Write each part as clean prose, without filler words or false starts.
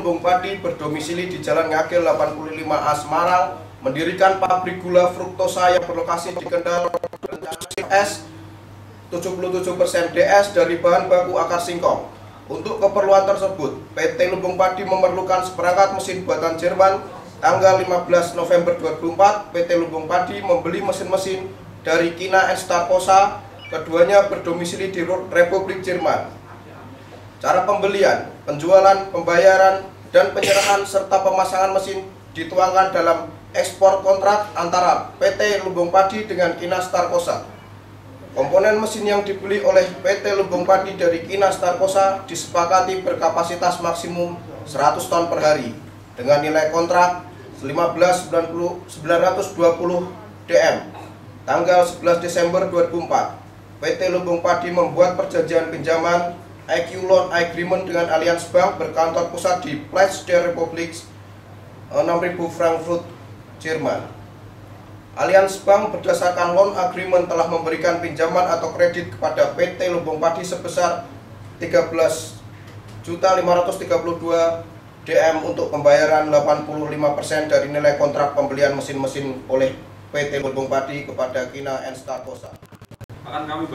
Lumbung Padi berdomisili di Jalan Ngagel 85A Semarang mendirikan pabrik gula fruktosa yang berlokasi di Kendal S 77% DS dari bahan baku akar singkong. Untuk keperluan tersebut, PT Lumbung Padi memerlukan seperangkat mesin buatan Jerman. Tanggal 15 November 2004, PT Lumbung Padi membeli mesin-mesin dari Kina Starkosa. Keduanya berdomisili di Republik Jerman. Cara pembelian, penjualan, pembayaran, dan penyerahan serta pemasangan mesin dituangkan dalam ekspor kontrak antara PT Lumbung Padi dengan Kina Starkosa. Komponen mesin yang dibeli oleh PT Lumbung Padi dari Kina Starkosa disepakati berkapasitas maksimum 100 ton per hari dengan nilai kontrak 15.920 DM. Tanggal 11 Desember 2004, PT Lumbung Padi membuat perjanjian pinjaman IQ Loan Agreement dengan Allianz Bank berkantor pusat di Place der Republik 6000 Frankfurt, Jerman. Allianz Bank berdasarkan loan agreement telah memberikan pinjaman atau kredit kepada PT Lumbung Padi sebesar 13.532 DM untuk pembayaran 85% dari nilai kontrak pembelian mesin-mesin oleh PT Lumbung Padi kepada Kina Starkosa. Akan kami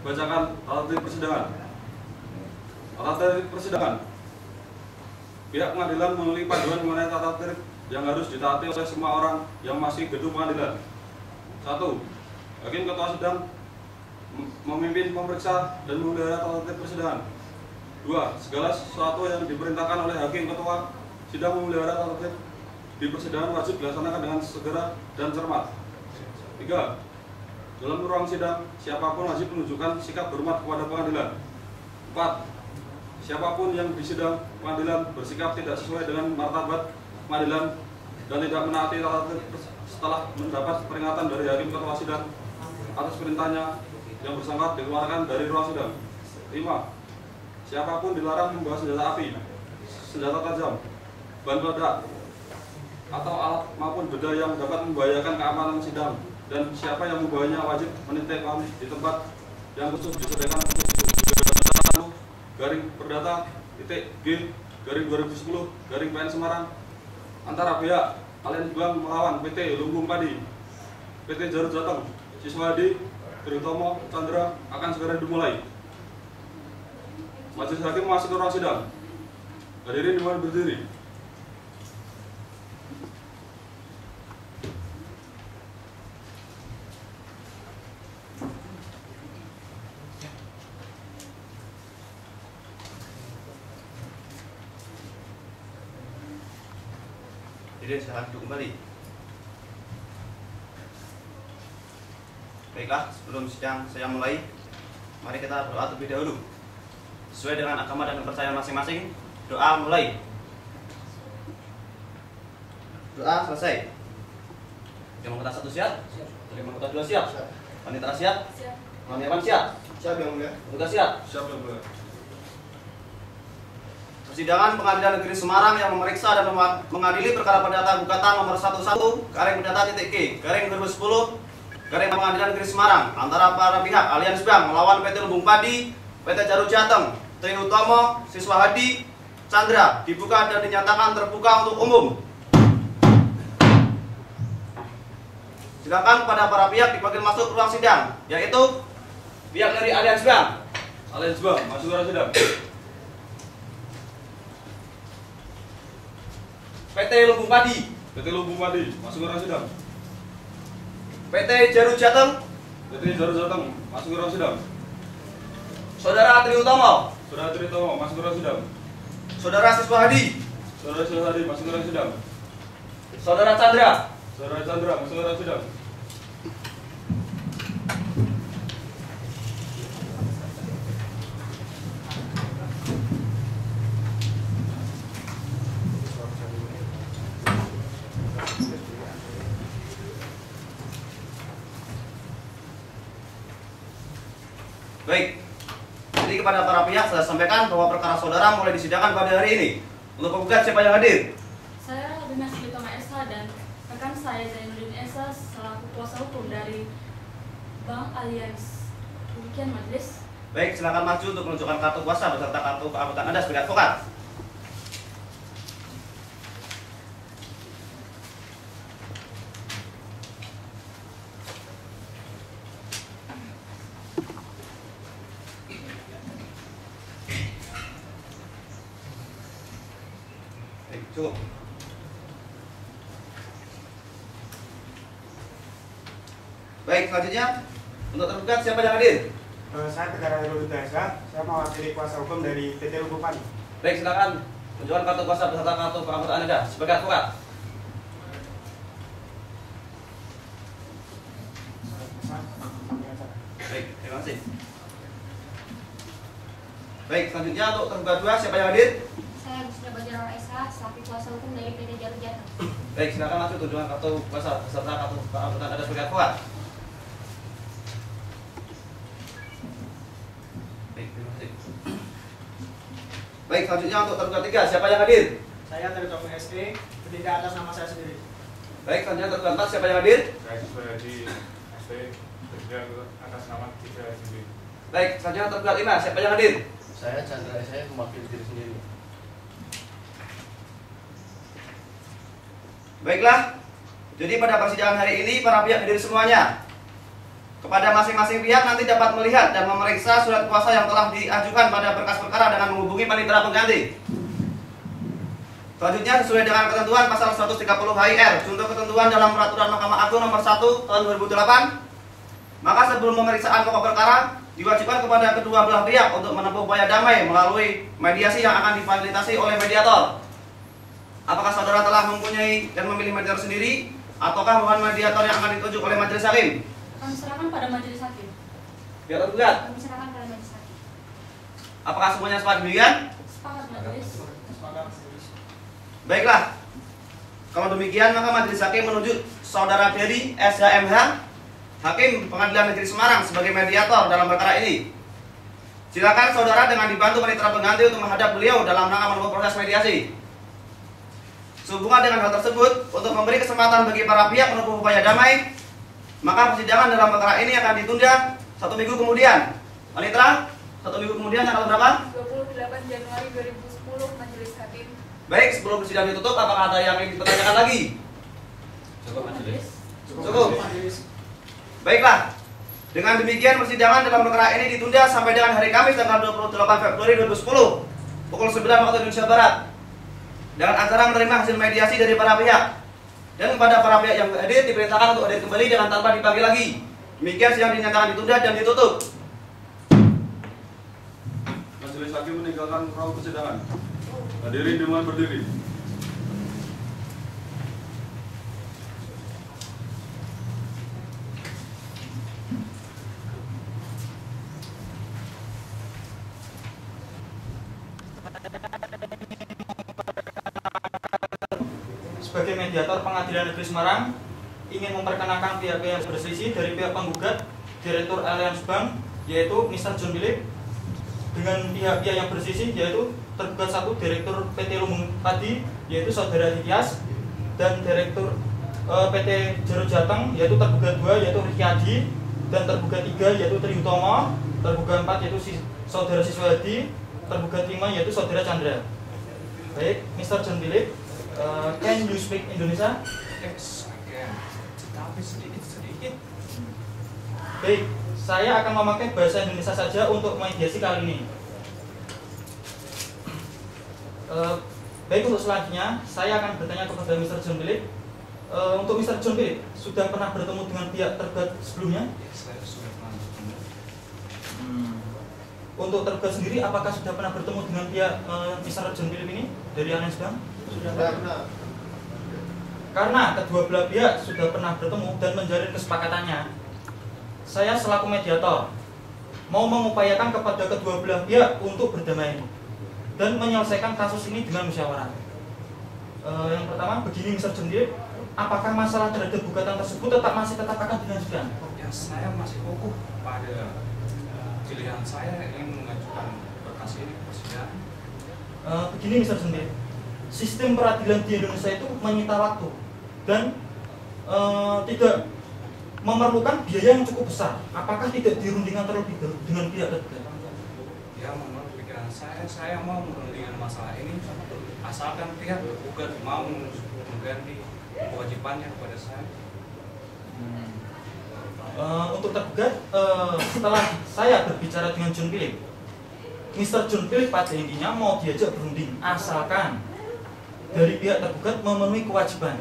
bacakan tata tertib persidangan. Tata tertib persidangan. Pihak pengadilan melalui panduan mengenai tata tertib yang harus ditaati oleh semua orang yang masih gedung pengadilan. 1. Hakim ketua sidang memimpin, memeriksa, dan memelihara tata tertib persidangan. 2. Segala sesuatu yang diperintahkan oleh hakim ketua sidang memelihara tata tertib di persidangan wajib dilaksanakan dengan segera dan cermat. 3. Dalam ruang sidang, siapapun wajib menunjukkan sikap hormat kepada pengadilan. 4. Siapapun yang di sidang pengadilan bersikap tidak sesuai dengan martabat pengadilan dan tidak menaati tata tertib setelah mendapat peringatan dari hakim ketua sidang atas perintahnya yang bersangkutan dikeluarkan dari ruang sidang. 5. Siapapun dilarang membawa senjata api, senjata tajam, bahan peledak, atau alat maupun benda yang dapat membahayakan keamanan sidang, dan siapa yang membawanya wajib menitipkan di tempat yang khusus disediakan garing perdata G garing 2010 garing PN Semarang antara pihak Allianz Bank melawan PT Lumbung Padi, PT Jarut Jateng, Siswadi, Triutomo, Chandra akan segera dimulai. Majelis hakim masuk ke ruang sidang. Hadirin dimohon berdiri. Hadirin silakan duduk kembali. Baiklah, sebelum sidang saya mulai, mari kita berdoa terlebih dahulu. Sesuai dengan agama dan kepercayaan masing-masing, doa mulai. Doa selesai. Yang anggota 1 siap? Yang anggota 2 siap? Panitera siap? Siap. Panitiran siap? Siap yang mulia. Tugas siap? Siap yang mulia. Persidangan Pengadilan Negeri Semarang yang memeriksa dan mengadili perkara perdata gugatan nomor 11 garing perdata titik G garing 2010 garing Pengadilan Negeri Semarang antara para pihak Allianz Bank melawan PT Lumbung Padi, PT Jarut Jateng, Triutomo, Siswadi, Chandra dibuka dan dinyatakan terbuka untuk umum. Silakan kepada para pihak dipanggil masuk ruang sidang, yaitu pihak dari Allianz Bank. Allianz Bank masuk ke ruang sidang. PT Lumbung Padi. PT Lumbung Padi masuk ke ruang sidang. PT Jarut Jateng. PT Jarut Jateng masuk ke ruang sidang. Saudara Triutomo. Saudara Triutomo masuk ke ruang sidang. Saudara Siswadi. Saudara Siswadi masuk ke ruang sidang. Saudara Chandra. Saudara Chandra masuk ke ruang sidang. Baik. Jadi kepada para pihak saya sampaikan bahwa perkara saudara mulai disidangkan pada hari ini. Untuk penggugat siapa yang hadir? Saya Dimas Litoma Esa dan rekan saya Zainuddin Esa selaku kuasa hukum dari Bank Allianz. Demikian majelis. Baik, silakan maju untuk menunjukkan kartu kuasa beserta kartu keanggotaan Anda sebagai advokat. Cukup. Baik, selanjutnya untuk tergugat siapa yang hadir? Saya Tegara Herul Dasa, saya mewakili kuasa hukum dari PT Lubupani. Baik, silakan menunjukkan kartu kuasa beserta kartu keanggotaan Anda sebagai advokat. Baik, terima kasih. Baik, selanjutnya untuk tergugat 2 siapa yang hadir? Saya Gusda Bajarul Esa, selaku kuasa hukum dari PT Jalur Jateng. Baik, silakan masuk tunjukkan kartu kuasa beserta kartu keanggotaan Anda sebagai advokat. Baik, terima kasih. Baik, selanjutnya untuk tergugat 3 siapa yang hadir? Saya Tertopo SE, bertindak atas nama saya sendiri. Baik, selanjutnya tergugat 4 siapa yang hadir? Saya juga di ST bertindak atas nama saya sendiri. Baik, selanjutnya tergugat 5 siapa yang hadir? Saya Chandra, saya mewakili diri sendiri. Baiklah, jadi pada persidangan hari ini para pihak hadir semuanya. Kepada masing-masing pihak nanti dapat melihat dan memeriksa surat kuasa yang telah diajukan pada berkas perkara dengan menghubungi panitera pengganti. Selanjutnya sesuai dengan ketentuan pasal 130 HIR untuk ketentuan dalam peraturan Mahkamah Agung nomor 1 tahun 2008, maka sebelum pemeriksaan pokok perkara diwajibkan kepada kedua belah pihak untuk menempuh upaya damai melalui mediasi yang akan difasilitasi oleh mediator. Apakah saudara telah mempunyai dan memilih mediator sendiri, ataukah mohon mediator yang akan ditunjuk oleh majelis hakim? Kami serahkan pada majelis hakim. Biar tergugat. Kami serahkan pada majelis hakim. Apakah semuanya sepakat demikian? Sepakat majelis. Baiklah. Kalau demikian maka majelis hakim menunjuk saudara Dery SHMH, Hakim Pengadilan Negeri Semarang sebagai mediator dalam perkara ini. Silakan saudara dengan dibantu panitera pengganti untuk menghadap beliau dalam rangka menempuh proses mediasi. Sehubungan dengan hal tersebut, untuk memberi kesempatan bagi para pihak menempuh upaya damai, maka persidangan dalam perkara ini akan ditunda 1 minggu kemudian. Panitera, 1 minggu kemudian tanggal berapa? 28 Januari 2010 majelis hakim. Baik, sebelum persidangan ditutup, apakah ada yang ingin dipertanyakan lagi? Cukup majelis. Cukup. Baiklah. Dengan demikian persidangan dalam perkara ini ditunda sampai dengan hari Kamis tanggal 28 Februari 2010 pukul 9 waktu Indonesia Barat. Dengan acara menerima hasil mediasi dari para pihak. Dan kepada para pihak yang hadir diperintahkan untuk hadir kembali dengan tanpa dipanggil lagi. Demikian sidang dinyatakan ditunda dan ditutup. Majelis hakim meninggalkan ruang persidangan. Hadirin dengan berdiri. Sebagai mediator Pengadilan Negeri Semarang, ingin memperkenalkan pihak-pihak yang berselisih dari pihak penggugat, Direktur Allianz Bank, yaitu Mr. John Philip, dengan pihak-pihak yang berselisih, yaitu tergugat 1 Direktur PT Lubupani, yaitu Saudara Tias, dan Direktur PT Jalur Jateng, yaitu tergugat 2, yaitu Riki Adi, dan tergugat 3, yaitu Tri Utomo, tergugat 4, yaitu Saudara Siswadi, tergugat 5, yaitu Saudara Chandra. Baik, Mr. John Philip, can you speak Indonesia? Yes, I can. Tetapi sedikit. Baik, saya akan memakai bahasa Indonesia saja untuk mediasi kali ini. Baik, untuk selanjutnya saya akan bertanya kepada Mr. John Philip. Untuk Mr. John Philip, sudah pernah bertemu dengan pihak tergugat sebelumnya? Saya sudah pernah bertemu. Untuk tergugat sendiri, apakah sudah pernah bertemu dengan pihak Mr. John Philip ini dari Allianz Bank? Sudah. Karena kedua belah pihak sudah pernah bertemu dan menjalin kesepakatannya, saya selaku mediator mau mengupayakan kepada kedua belah pihak untuk berdamai dan menyelesaikan kasus ini dengan musyawarah. Yang pertama, begini Mr. John Philip, apakah masalah terhadap gugatan tersebut masih tetap akan dilanjutkan? Ya, saya masih kokoh pada pilihan saya ingin mengajukan berkas ini ke persidangan. Begini Mr. John Philip, sistem peradilan di Indonesia itu menyita waktu dan tidak memerlukan biaya yang cukup besar. Apakah tidak dirundingkan terlebih dahulu dengan pihak tergugat? Ya, menurut pikiran saya mau merundingkan masalah ini asalkan pihak tergugat mau mengganti kewajibannya kepada saya. Untuk tergugat, setelah saya berbicara dengan John Philip, Mr. John Philip pada intinya mau diajak berunding asalkan dari pihak tergugat memenuhi kewajiban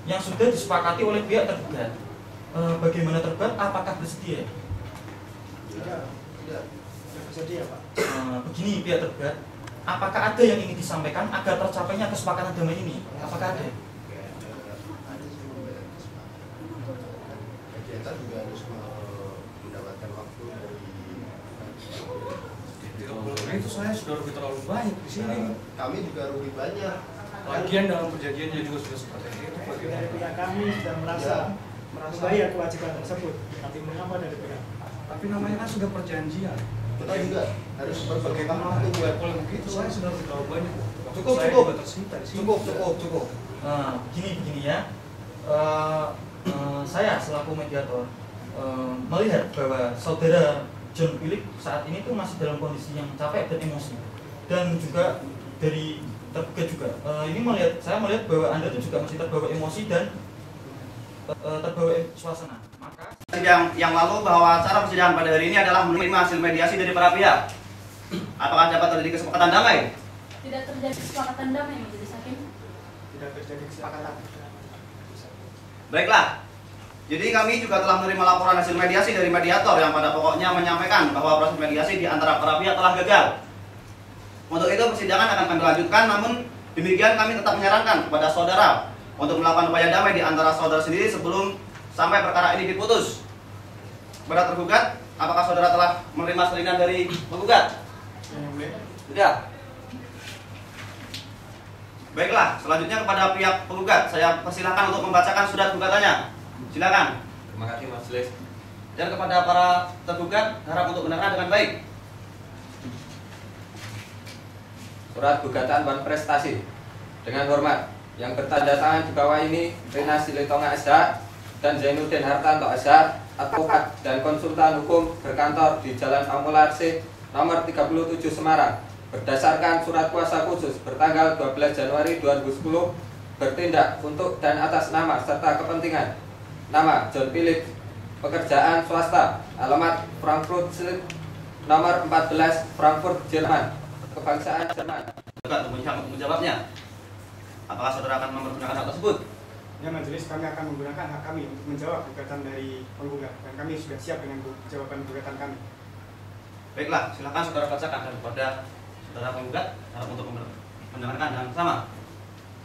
yang sudah disepakati oleh pihak tergugat. Bagaimana tergugat? Apakah bersedia? Tidak bersedia, Pak. Begini pihak tergugat, apakah ada yang ingin disampaikan agar tercapainya kesepakatan damai ini? Apakah ada? Kita juga harus mendapatkan waktu dari itu saya sudah rugi terlalu banyak di sini. kami juga rugi banyak. Lagian dalam perjanjiannya juga sudah seperti itu. Dari pihak kami sudah merasa membayar kewajiban tersebut. Tapi mengapa dari pihak? Tapi namanya kan sudah perjanjian. Kita juga harus berbagaimana waktu buat Kalau begitu saya sudah rugi terlalu banyak. Waktu Cukup, saya cukup. juga tersita di sini. Cukup. Begini ya. Saya selaku mediator melihat bahwa saudara John Philip saat ini tuh masih dalam kondisi yang capek dan emosi, dan juga dari tergugat juga. Saya melihat bahwa Anda tuh juga masih terbawa emosi dan terbawa suasana. Maka Yang lalu bahwa acara persidangan pada hari ini adalah menerima hasil mediasi dari para pihak. Apakah dapat terjadi kesepakatan damai? Tidak terjadi kesepakatan damai Majelis Hakim. Tidak terjadi kesepakatan. Baiklah. Jadi kami juga telah menerima laporan hasil mediasi dari mediator yang pada pokoknya menyampaikan bahwa proses mediasi di antara para pihak telah gagal. Untuk itu persidangan akan kami lanjutkan, namun demikian kami tetap menyarankan kepada saudara untuk melakukan upaya damai di antara saudara sendiri sebelum sampai perkara ini diputus. Kepada tergugat, apakah saudara telah menerima salinan dari penggugat? Tidak. Baiklah, selanjutnya kepada pihak penggugat, saya persilahkan untuk membacakan surat gugatannya. Silakan. Terima kasih Majelis. Dan kepada para tergugat, harap untuk mendengarkan dengan baik. Surat gugatan Wan Prestasi. Dengan hormat, yang bertanda tangan di bawah ini Rina Silitonga SH dan Zainuddin Hartanto SH, advokat dan konsultan hukum berkantor di Jalan Pamular C nomor 37 Semarang, berdasarkan surat kuasa khusus bertanggal 12 Januari 2010 bertindak untuk dan atas nama serta kepentingan nama John Philip, pekerjaan swasta, alamat Frankfurt nomor 14 Frankfurt Jerman, kebangsaan Jerman. Untuk menjawabnya, apakah saudara akan mempergunakan hak tersebut? Ya Majelis, kami akan menggunakan hak kami untuk menjawab gugatan dari penggugat, dan kami sudah siap dengan jawaban gugatan kami. Baiklah, silakan saudara bacakan, dan kepada saudara penggugat harap untuk mendengarkan dan sama.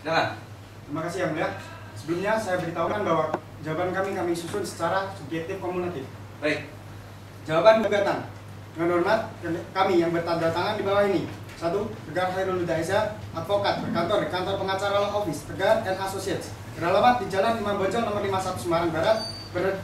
Silakan. Terima kasih Yang Mulia. Sebelumnya saya beritahukan bahwa jawaban kami susun secara subjektif kumulatif. Baik. Jawaban gugatan. Dengan hormat, kami yang bertanda tangan di bawah ini. 1. Tegar Hairul Huda Esa, advokat, berkantor di kantor pengacara law office, Tegar & Associates, beralamat di Jalan Imam Bonjol nomor 51 Semarang Barat,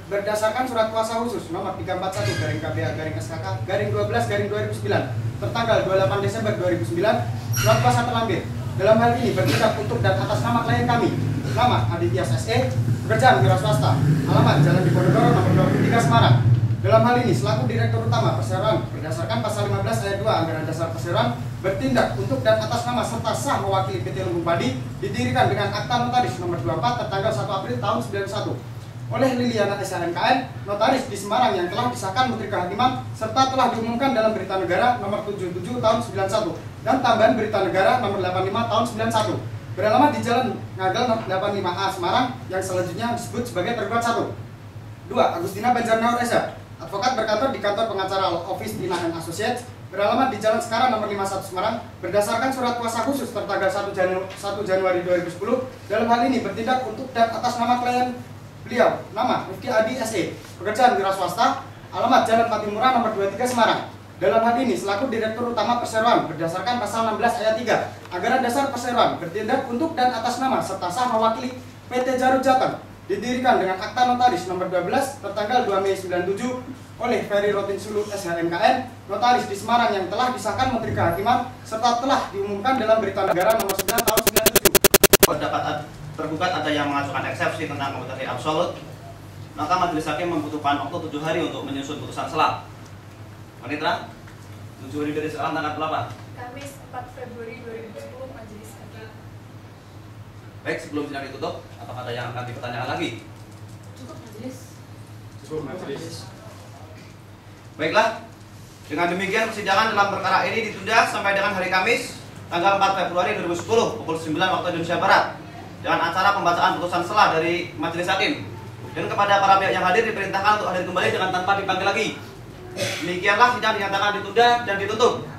berdasarkan surat kuasa khusus nomor 341/KBA/SKK/12/2009 tertanggal 28 Desember 2009, surat kuasa terlampir. Dalam hal ini bertindak untuk dan atas nama klien kami, nama Aditya SE, pekerjaan wira swasta, alamat Jalan Diponegoro nomor 23 Semarang. Dalam hal ini selaku Direktur Utama Perseroan berdasarkan pasal 15 ayat 2 Anggaran Dasar Perseroan bertindak untuk dan atas nama serta sah mewakili PT Lumbung Padi didirikan dengan akta notaris nomor 24 tertanggal 1 April tahun 91 oleh Liliana SHMKN, notaris di Semarang yang telah disahkan Menteri Kehakiman serta telah diumumkan dalam Berita Negara nomor 77 tahun 91 dan tambahan Berita Negara nomor 85 tahun 91 beralamat di Jalan Ngagel 85A Semarang yang selanjutnya disebut sebagai tergugat 1. 2. Agustina Banjarnaur SH, advokat berkantor di kantor pengacara law office Tina & Associates, beralamat di Jalan Sekarang nomor 51 Semarang, berdasarkan surat kuasa khusus tertanggal 1 Januari 2010, dalam hal ini bertindak untuk dan atas nama klien beliau, nama Rifki Adi SE, pekerjaan wira swasta, alamat Jalan Patimura nomor 23 Semarang. Dalam hal ini selaku Direktur Utama Perseroan berdasarkan pasal 16 ayat 3 Anggaran Dasar Perseroan bertindak untuk dan atas nama serta sah mewakili PT Jarut Jateng, didirikan dengan akta notaris nomor 12 tertanggal 2 Mei 97 oleh Ferry Rotin Sulu SHMKN, notaris di Semarang yang telah disahkan Menteri Kehakiman serta telah diumumkan dalam Berita Negara nomor 9 tahun 97. Pendapat tergugat ada yang mengajukan eksepsi tentang kompetensi absolut, maka majelis hakim membutuhkan waktu 7 hari untuk menyusun putusan selah. Wanita, 7 hari dari sekarang tanggal berapa? Kamis 4 Februari 2010 Majelis Hakim. Baik, sebelum sidang ditutup, apakah ada yang akan dipertanyakan lagi? Cukup Majelis. Cukup Majelis. Baiklah, dengan demikian persidangan dalam perkara ini ditunda sampai dengan hari Kamis tanggal 4 Februari 2010 pukul 9 waktu Indonesia Barat dengan acara pembacaan putusan selah dari majelis hakim. Dan kepada para pihak yang hadir diperintahkan untuk hadir kembali dengan tanpa dipanggil lagi. Demikianlah sidang dinyatakan ditunda dan ditutup.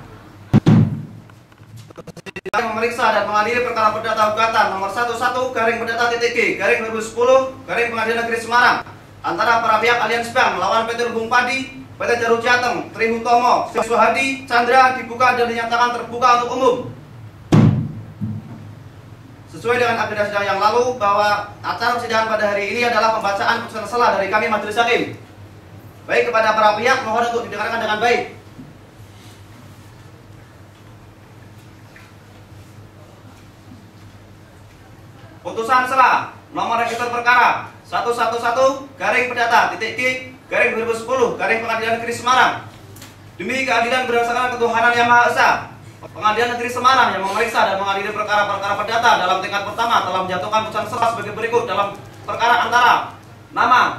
Sidang memeriksa dan mengadili perkara perdata gugatan nomor 11/perdata.g/2010 Pengadilan Negeri Semarang antara para pihak Allianz Bank melawan PT Lumbung Padi, PT Jaru Jateng, Tri Hutomo, Siswa Hadi, Chandra dibuka dan dinyatakan terbuka untuk umum. Sesuai dengan agenda sidang yang lalu bahwa acara persidangan pada hari ini adalah pembacaan putusan selah dari kami majelis hakim. Baik, kepada para pihak mohon untuk didengarkan dengan baik. Putusan selah nomor register perkara 111/perdata.g/2010 Pengadilan Negeri Semarang. Demi keadilan berdasarkan ketuhanan Yang Maha Esa, Pengadilan Negeri Semarang yang memeriksa dan mengadili perkara-perkara perdata dalam tingkat pertama telah menjatuhkan putusan selah sebagai berikut dalam perkara antara nama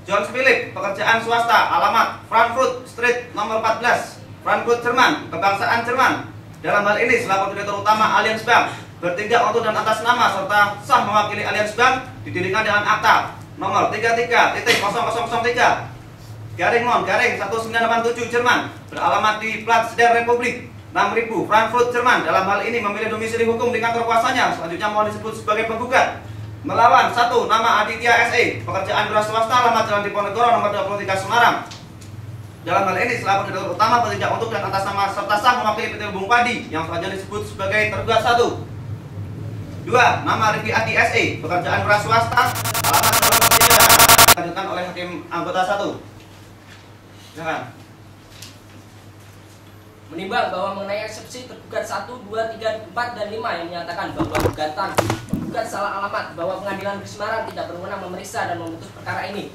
John Philip, pekerjaan swasta, alamat Frankfurt Street nomor 14, Frankfurt, Jerman, kebangsaan Jerman. Dalam hal ini selaku direktur utama Allianz Bank bertindak untuk dan atas nama serta sah mewakili Allianz Bank didirikan dengan akta nomor 33.0013/Mon/1987 Jerman beralamat di Platzder Republik 6000 Frankfurt Jerman. Dalam hal ini memilih domisili hukum di kantor kuasanya. Selanjutnya mohon disebut sebagai penggugat melawan 1. Nama Aditya SE, pekerjaan wira swasta, alamat Jalan Diponegoro nomor 23 Semarang. Dalam hal ini selaku direktur utama bertindak untuk dan atas nama serta sah mewakili PT Lumbung Padi yang selanjutnya disebut sebagai tergugat 1. 2. Nama Rifki Adi SE, pekerjaan wira swasta, alamat Jalan dilanjutkan oleh hakim anggota 1. Silakan. Menimbang bahwa mengenai eksepsi tergugat 1, 2, 3, 4, dan 5 yang menyatakan bahwa gugatan penggugat salah alamat, bahwa Pengadilan Negeri Semarang tidak berwenang memeriksa dan memutus perkara ini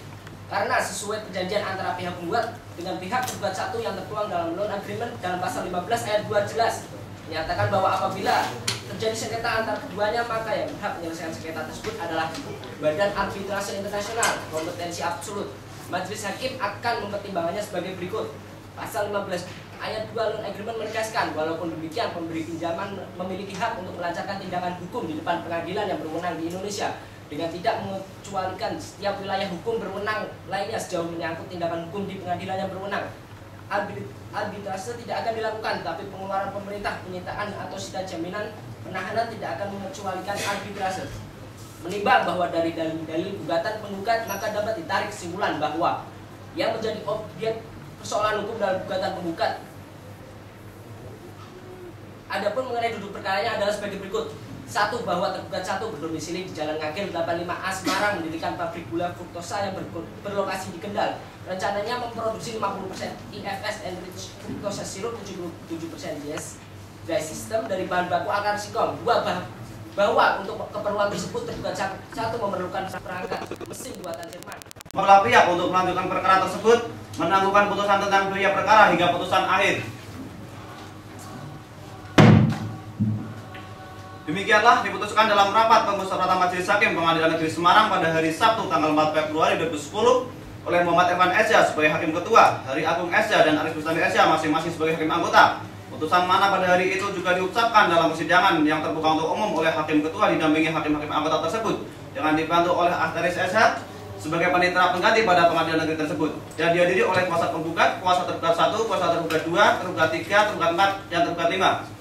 karena sesuai perjanjian antara pihak penggugat dengan pihak tergugat 1 yang tertuang dalam loan agreement dalam pasal 15 ayat 2 jelas menyatakan bahwa apabila terjadi sengketa antar keduanya maka yang berhak menyelesaikan sengketa tersebut adalah Badan Arbitrase Internasional kompetensi absolut. Majelis hakim akan mempertimbangannya sebagai berikut. Pasal 15 ayat 2 loan agreement menegaskan walaupun demikian pemberi pinjaman memiliki hak untuk melancarkan tindakan hukum di depan pengadilan yang berwenang di Indonesia dengan tidak mengecualikan setiap wilayah hukum berwenang lainnya sejauh menyangkut tindakan hukum di pengadilan yang berwenang. Arbitrase tidak akan dilakukan, tapi pengeluaran pemerintah, penyitaan atau sita jaminan penahanan tidak akan mengecualikan arbitrase. Menimbang bahwa dari dalil-dalil gugatan penggugat maka dapat ditarik kesimpulan bahwa yang menjadi objek persoalan hukum dalam gugatan penggugat. Adapun mengenai duduk perkaranya adalah sebagai berikut. 1. Bahwa tergugat 1 berdomisili di Jalan Ngagel 85A Semarang mendirikan pabrik gula fruktosa yang berlokasi di Kendal. Rencananya memproduksi 50% IFS enriched fructose sirup, 77% dry system dari bahan baku akar singkong. 2. Bahwa untuk keperluan tersebut tergugat 1 memerlukan perangkat mesin buatan Jerman. Belah pihak untuk melanjutkan perkara tersebut menangguhkan putusan tentang biaya perkara hingga putusan akhir. Demikianlah diputuskan dalam rapat pemusyawaratan Majelis Hakim Pengadilan Negeri Semarang pada hari Sabtu tanggal 4 Februari 2010 oleh Muhammad Irfan Esya sebagai hakim ketua, Hari Agung Esya dan Aris Bustami Esya masing-masing sebagai hakim anggota. Putusan mana pada hari itu juga diucapkan dalam persidangan yang terbuka untuk umum oleh hakim ketua didampingi hakim-hakim anggota tersebut dengan dibantu oleh Aris Esya sebagai panitera pengganti pada pengadilan negeri tersebut dan dihadiri oleh kuasa penggugat, kuasa tergugat 1, kuasa tergugat 2, tergugat 3, tergugat 4, dan tergugat 5.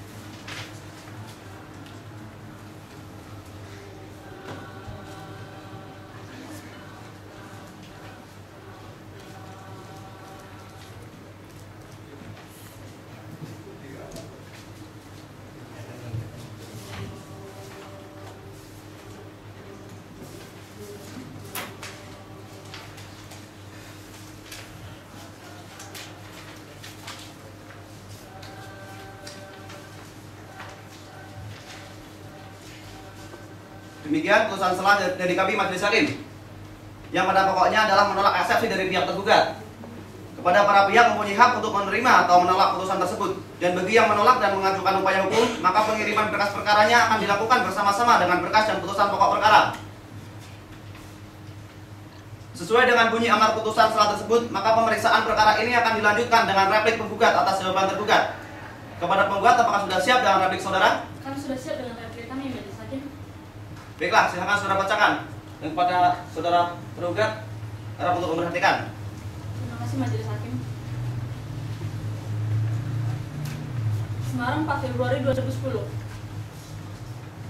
Demikian putusan selah dari kami Majelis Hakim yang pada pokoknya adalah menolak eksepsi dari pihak tergugat. Kepada para pihak mempunyai hak untuk menerima atau menolak putusan tersebut, dan bagi yang menolak dan mengajukan upaya hukum maka pengiriman berkas perkaranya akan dilakukan bersama-sama dengan berkas dan putusan pokok perkara. Sesuai dengan bunyi amar putusan selah tersebut, maka pemeriksaan perkara ini akan dilanjutkan dengan replik penggugat atas jawaban tergugat. Kepada penggugat, apakah sudah siap dengan replik saudara? Kami sudah siap dengan replik kami, Majelis Hakim. Baiklah, silakan saudara bacakan. Dan kepada saudara tergugat, harap untuk memperhatikan. Terima kasih Majelis Hakim. Semarang 4 Februari 2010.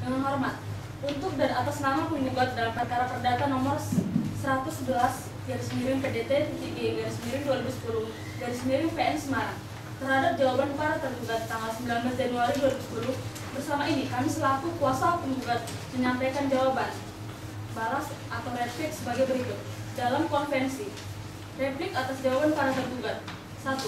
Dengan hormat, untuk dan atas nama penggugat dalam perkara perdata nomor 111/PDT-G/2010/PN Semarang terhadap jawaban para tergugat tanggal 19 Januari 2010, bersama ini kami selaku kuasa penggugat menyampaikan jawaban balas atau replik sebagai berikut. Dalam konvensi, replik atas jawaban para tergugat: 1.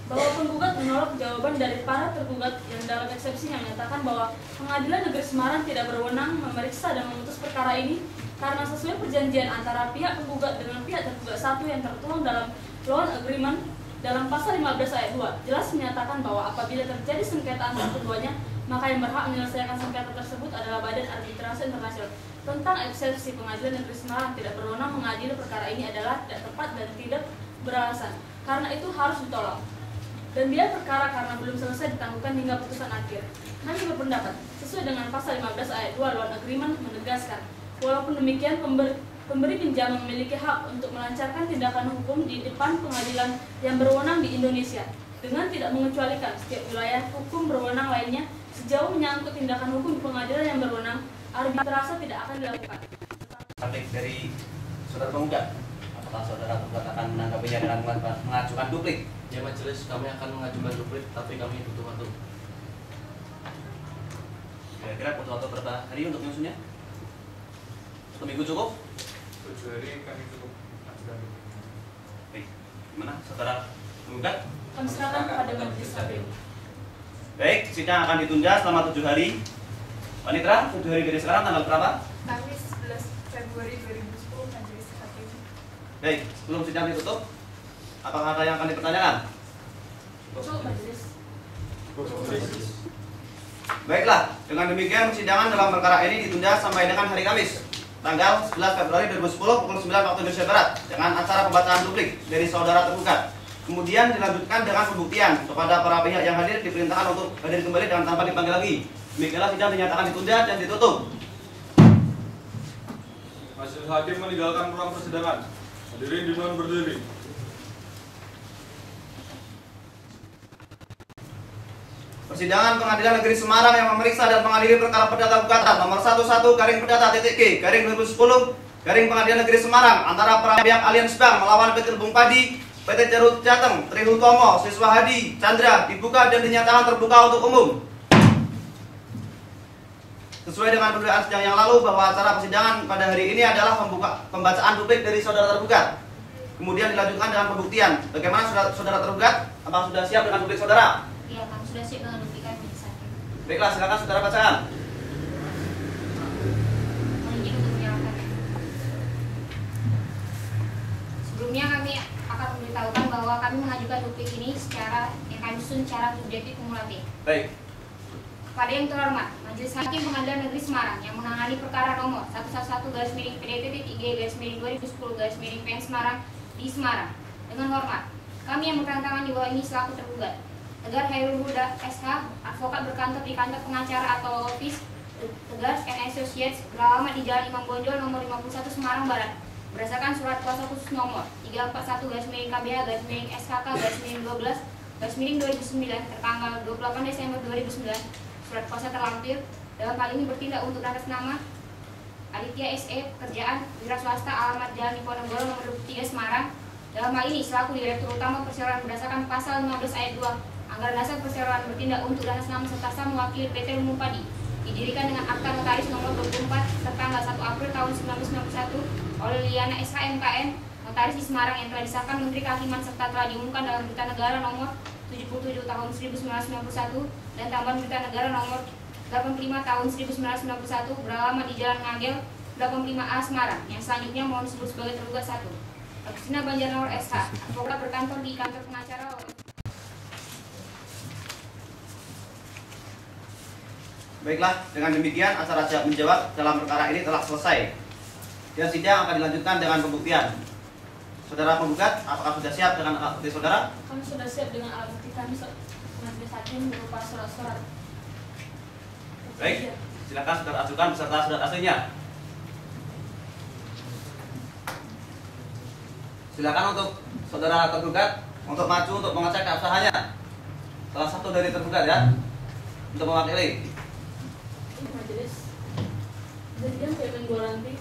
Bahwa penggugat menolak jawaban dari para tergugat yang dalam eksepsinya menyatakan bahwa Pengadilan Negeri Semarang tidak berwenang memeriksa dan memutus perkara ini karena sesuai perjanjian antara pihak penggugat dengan pihak tergugat 1 yang tertuang dalam loan agreement dalam pasal 15 ayat 2 jelas menyatakan bahwa apabila terjadi sengketa antara keduanya, maka yang berhak menyelesaikan sengketa tersebut adalah Badan Arbitrase Internasional. Tentang eksepsi Pengadilan Negeri Semarang tidak berwenang mengadili perkara ini adalah tidak tepat dan tidak beralasan. Karena itu harus ditolak. Dan bila perkara karena belum selesai ditangguhkan hingga putusan akhir. Kami berpendapat, sesuai dengan pasal 15 ayat 2 loan agreement menegaskan, walaupun demikian pemberi pinjam memiliki hak untuk melancarkan tindakan hukum di depan pengadilan yang berwenang di Indonesia dengan tidak mengecualikan setiap wilayah hukum berwenang lainnya sejauh menyangkut tindakan hukum di pengadilan yang berwenang, arbitrase tidak akan dilakukan. Dari saudara penggugat, apakah saudara penggugat akan menanggapinya dengan mengajukan duplik? Ya majelis, kami akan mengajukan duplik, tapi kami butuh waktu. Kira-kira butuh waktu berapa hari untuk menyusunnya? 1 minggu cukup? 7 hari kami cukup ajukan duplik. Baik, gimana saudara penggugat? Kami serahkan kepada Majelis Hakim. Baik, sidang akan ditunda selama 7 hari. Panitra, 7 hari dari sekarang tanggal berapa? Kamis 11 Februari 2010, Majelis Hakim. Baik, sebelum sidang ditutup, apakah ada yang akan dipertanyakan? Cukup Majelis. Baiklah, dengan demikian persidangan dalam perkara ini ditunda sampai dengan hari Kamis, tanggal 11 Februari 2010 pukul 9 waktu Indonesia Barat dengan acara pembacaan duplik dari saudara tergugat. Kemudian dilanjutkan dengan pembuktian kepada para pihak yang hadir diperintahkan untuk hadir kembali dengan tanpa dipanggil lagi. Demikianlah sidang dinyatakan ditunda dan ditutup. Majelis Hakim meninggalkan ruang persidangan. Hadirin dimohon berdiri. Persidangan Pengadilan Negeri Semarang yang memeriksa dan mengadili perkara perdata gugatan nomor 11/Perdata.G/2010/Pengadilan Negeri Semarang antara para pihak Allianz Bank melawan PT Lebung Padi, PT Cerut Jateng, Trihutomo, Siswa Hadi, Chandra dibuka dan dinyatakan terbuka untuk umum. Sesuai dengan perdugaan sidang yang lalu bahwa acara persidangan pada hari ini adalah pembacaan duplik dari saudara tergugat. Kemudian dilanjutkan dengan pembuktian. Bagaimana saudara tergugat? Apakah sudah siap dengan duplik saudara? Iya, kami sudah siap dengan duplikan Majelis Hakim. Baiklah, silakan saudara bacaan. Mohon izin untuk menyalakan. Sebelumnya kami akan memberitahukan bahwa kami mengajukan duplik ini secara yang kami susun secara subjektif kumulatif. Baik. Kepada yang terhormat, Majelis Hakim Pengadilan Negeri Semarang yang menangani perkara nomor 111/PDT-PDT-G/2010/PN Semarang di Semarang. Dengan hormat, kami yang bertantangan di bawah ini selaku tergugat. Tegar Hairul Huda SH, advokat berkantor di kantor pengacara atau office Tegar & Associates, beralamat di Jalan Imam Bonjol nomor 51 Semarang Barat, berdasarkan surat kuasa khusus nomor 341/KBH/SKK/12/2009 tertanggal 28 Desember 2009, surat kuasa terlampir dalam hal ini bertindak untuk atas nama Aditya SE, pekerjaan wira swasta, alamat Jalan Diponegoro nomor 23 Semarang. Dalam hal ini selaku Direktur Utama Perseroan berdasarkan pasal 15 ayat 2 Anggaran Dasar Perseroan bertindak untuk atas nama serta sah mewakili PT Lumung Padi, didirikan dengan akta notaris nomor 24 tertanggal 1 April tahun 1991 oleh Liana SHMKN, notaris di Semarang yang telah disahkan Menteri Kehakiman serta telah diumumkan dalam Berita Negara nomor 77 tahun 1991 dan tambahan Berita Negara nomor 85 tahun 1991 beralamat di Jalan Ngagel 85A Semarang, yang selanjutnya mohon disebut sebagai tergugat 1. Agustina Banjarnegara SH, advokat berkantor di kantor pengacara. Baiklah, dengan demikian acara jawab menjawab dalam perkara ini telah selesai. Dan sidang akan dilanjutkan dengan pembuktian. Saudara penggugat, apakah sudah siap dengan alat bukti saudara? Kami sudah siap dengan alat bukti kami. majelis hakim berupa surat-surat. Baik, silakan saudara ajukan beserta surat aslinya. Silakan untuk saudara tergugat untuk maju untuk mengecek keabsahannya. Salah satu dari tergugat ya, untuk mewakili. Ini majelis. Kejadian payment garanti.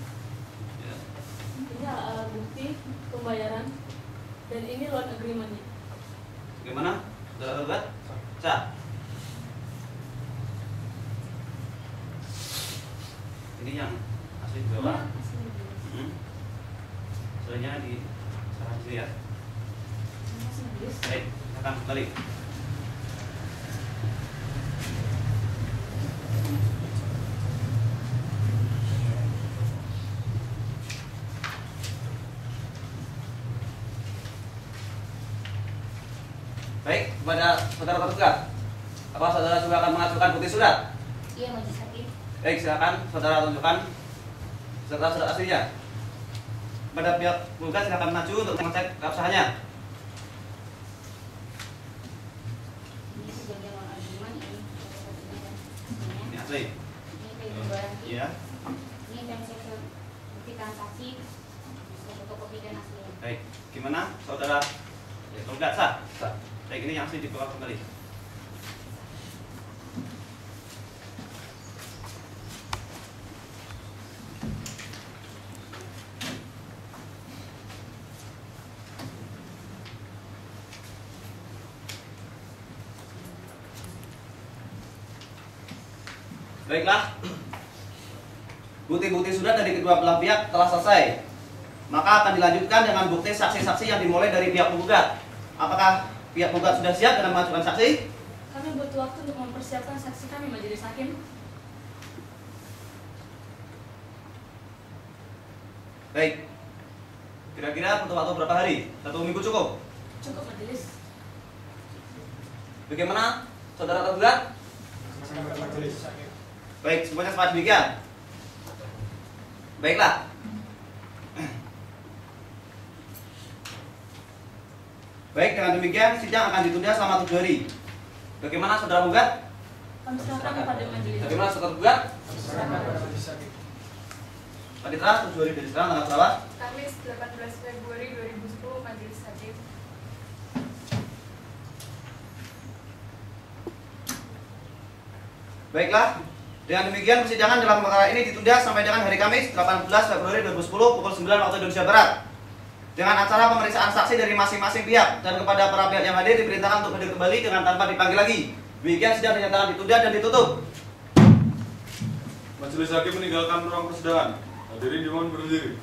Ini alat bukti pembayaran dan ini loan agreement-nya. Gimana? Saudara tergugat? Cak. Ini yang asli juga, Pak. Soalnya di salah satu ya. Baik, akan kembali. Baik, kepada saudara tergugat, apa saudara juga akan mengajukan bukti surat? Iya, majelis hakim. Baik, silakan saudara tunjukkan beserta surat aslinya. Pada pihak tergugat silakan maju untuk mengecek keabsahannya. Ini sebagai loan agreement, ini Ini asli. ini payment garanti. Iya. Ini transaksi bukti transaksi, fotokopi dan aslinya. Baik, gimana saudara? Ya, tergugat sah. Sah. Baik, ini yang asli dibawa kembali. Baiklah, bukti-bukti surat dari kedua belah pihak telah selesai. Maka akan dilanjutkan dengan bukti saksi-saksi yang dimulai dari pihak penggugat. Apakah pihak penggugat sudah siap dalam mengajukan saksi? Kami butuh waktu untuk mempersiapkan saksi kami majelis hakim. Baik. Kira-kira butuh waktu berapa hari? 1 minggu cukup? Cukup majelis. Bagaimana saudara tergugat? Baik, semuanya sepakat demikian. Baiklah. Baik, dengan demikian sidang akan ditunda selama 7 hari. Bagaimana saudara penggugat? Kami serahkan kepada majelis. Bagaimana saudara penggugat? Panitera 7 hari dari sekarang tanggal berapa? Kamis 18 Februari 2010 majelis hakim. Baiklah, dengan demikian persidangan dalam perkara ini ditunda sampai dengan hari Kamis 18 Februari 2010 pukul 9 waktu Indonesia Barat. Dengan acara pemeriksaan saksi dari masing-masing pihak dan kepada para pihak yang hadir diperintahkan untuk hadir kembali dengan tanpa dipanggil lagi. Demikian sidang dinyatakan ditunda dan ditutup. Majelis hakim meninggalkan ruang persidangan. Hadirin dimohon berdiri.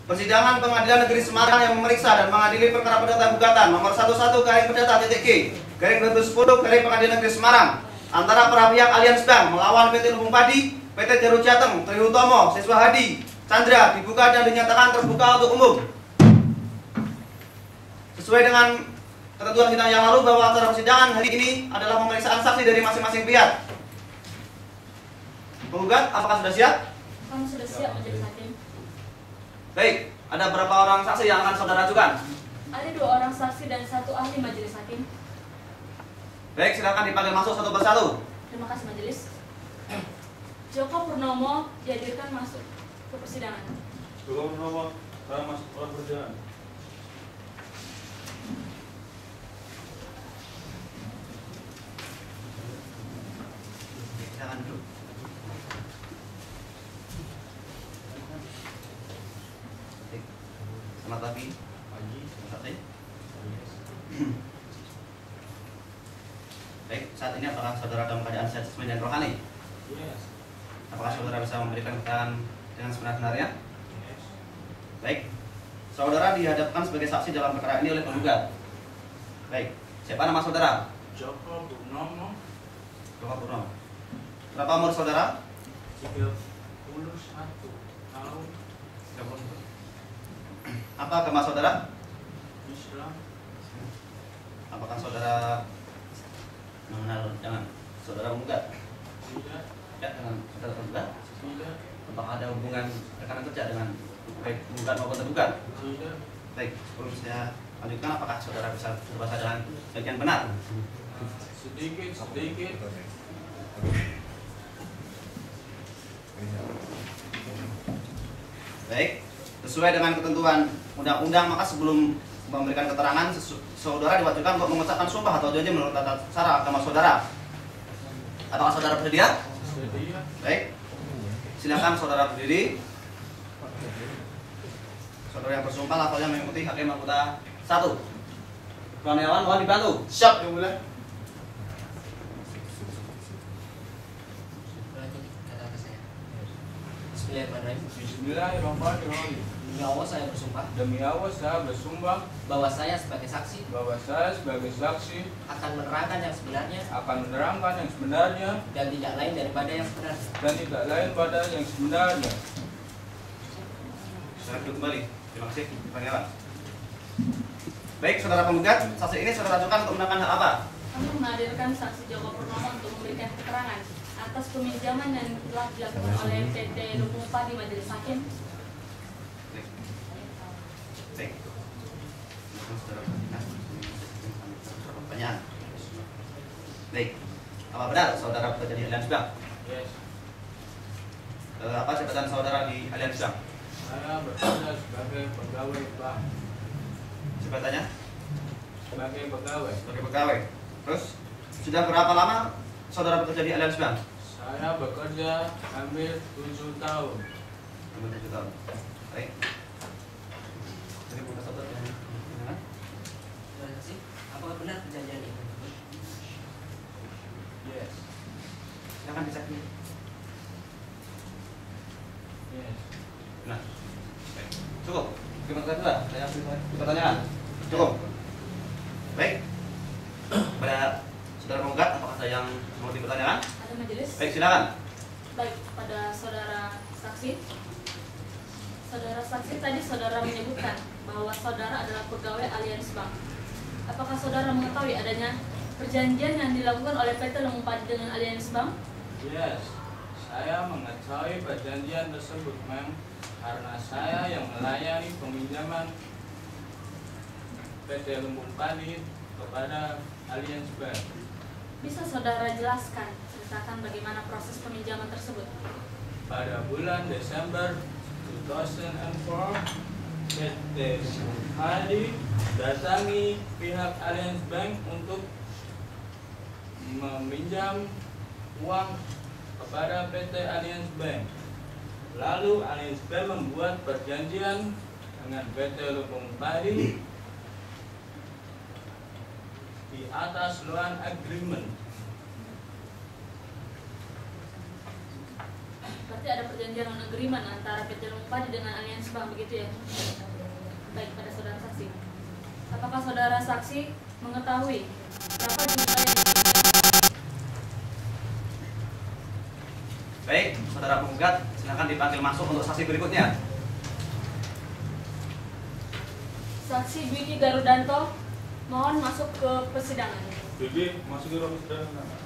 Persidangan Pengadilan Negeri Semarang yang memeriksa dan mengadili perkara perdata gugatan nomor 11/Perdata.G/2010 Pengadilan Negeri Semarang antara para pihak Allianz Bank melawan PT Lumbung Padi, PT Jarum Jateng, Trihutomo, Siswa Hadi, Chandra dibuka dan dinyatakan terbuka untuk umum. Sesuai dengan ketentuan sidang yang lalu bahwa acara persidangan hari ini adalah pemeriksaan saksi dari masing-masing pihak. Penggugat, apakah sudah siap? Kami sudah siap majelis hakim. Baik, ada berapa orang saksi yang akan saudara ajukan? Ada 2 orang saksi dan 1 ahli majelis hakim. Baik, silakan dipanggil masuk satu persatu. Terima kasih majelis. Joko Purnomo dihadirkan masuk ke persidangan. Joko Purnomo, sekarang masuk ruang persidangan. Silakan dulu. Selamat pagi. Selamat pagi. Baik, saat ini apakah saudara dalam keadaan sehat jasmani dan rohani? Apakah saudara bisa memberikan keterangan dengan sebenar-benarnya? Baik, saudara dihadapkan sebagai saksi dalam perkara ini oleh penggugat. Baik, siapa nama saudara? Joko Purnomo. Joko Purnomo. Berapa umur saudara? 31 tahun. Apa agama saudara? Islam. Apakah saudara mengenal dengan saudara penggugat? Tidak. Ya, dengan saudara penggugat? Tidak. Apakah ada hubungan rekan kerja dengan baik penggugat maupun tergugat? Baik, sebelum saya lanjutkan, apakah saudara bisa berbaca dengan bagian benar? Sedikit. Baik, sesuai dengan ketentuan undang-undang, maka sebelum memberikan keterangan, saudara diwajibkan untuk mengucapkan sumpah atau janji menurut tata cara agama saudara. Apakah saudara bersedia? Baik, silakan saudara berdiri. Saudara yang bersumpah lafalnya mengikuti hakim anggota 1. Kurniawan mohon dibantu. Siap, Yang Mulia. Bismillahirrahmanirrahim. Demi Allah saya bersumpah. Demi Allah saya bersumpah Bahwa saya sebagai saksi bahwa saya sebagai saksi akan menerangkan yang sebenarnya dan tidak lain daripada yang sebenarnya. Saya duduk kembali. Terima kasih, Kurniawan. Baik, saudara penggugat, saksi ini saudara ajukan untuk menggunakan hak apa? Kami menghadirkan saksi Joko Purnomo untuk memberikan keterangan atas peminjaman yang telah dilakukan oleh PT Lumumpa di Majelis Hakim. Baik. Pertanyaan. Baik. Apa benar saudara bekerja di Allianz Bank? Yes. Apa jabatan saudara di Allianz Bank? Saya bekerja sebagai pegawai bank. Jabatannya? Sebagai pegawai. Sebagai pegawai. Terus sudah berapa lama saudara bekerja di Allianz Bank? Saya bekerja hampir 7 tahun. Hampir 7 tahun. Baik. Jadi bukan saudara yang gimana? Saksi, apakah benar perjanjian ini? Yes. Silakan dicek dulu. Yes. Nah, baik. Cukup. Terima kasih sudah. Saya pertanyaan. Cukup. Baik. Pada saudara penggugat, apakah ada yang mau dipertanyakan? Ada majelis. Baik, silakan. Baik, pada saudara saksi. Saudara saksi tadi saudara menyebutkan bahwa saudara adalah pegawai Allianz Bank. Apakah saudara mengetahui adanya perjanjian yang dilakukan oleh PT Lumumpa dengan Allianz Bank? Yes. Saya mengetahui perjanjian tersebut, Ma'am, karena saya yang melayani peminjaman PT Lumpani kepada Allianz Bank. Bisa saudara jelaskan, ceritakan bagaimana proses peminjaman tersebut? Pada bulan Desember 2004, PT Lumpani datangi pihak Allianz Bank untuk meminjam uang kepada PT Allianz Bank. Lalu Allianz Bank membuat perjanjian dengan PT Lumpani di atas loan agreement. Berarti ada perjanjian non agreement antara PT Lumumpa dengan Allianz Bank, begitu ya? Baik, pada saudara saksi. Apakah saudara saksi mengetahui berapa jumlah yang Baik, saudara penggugat, silakan dipanggil masuk untuk saksi berikutnya. Saksi Dwiki Garudanto, mohon masuk ke persidangan. Jadi masuk ke ruang persidangan.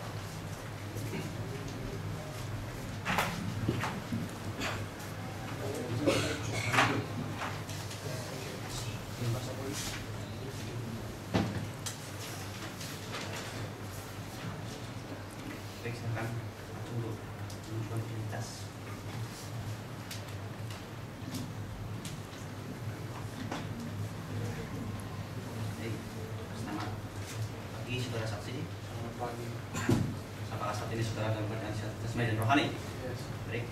Baik, silakan untuk menunjukkan identitas. Baik, selamat pagi saudara saksi. Selamat pagi. Apakah saat ini saudara dalam keadaan jasmani dan rohani? Yes. Baik.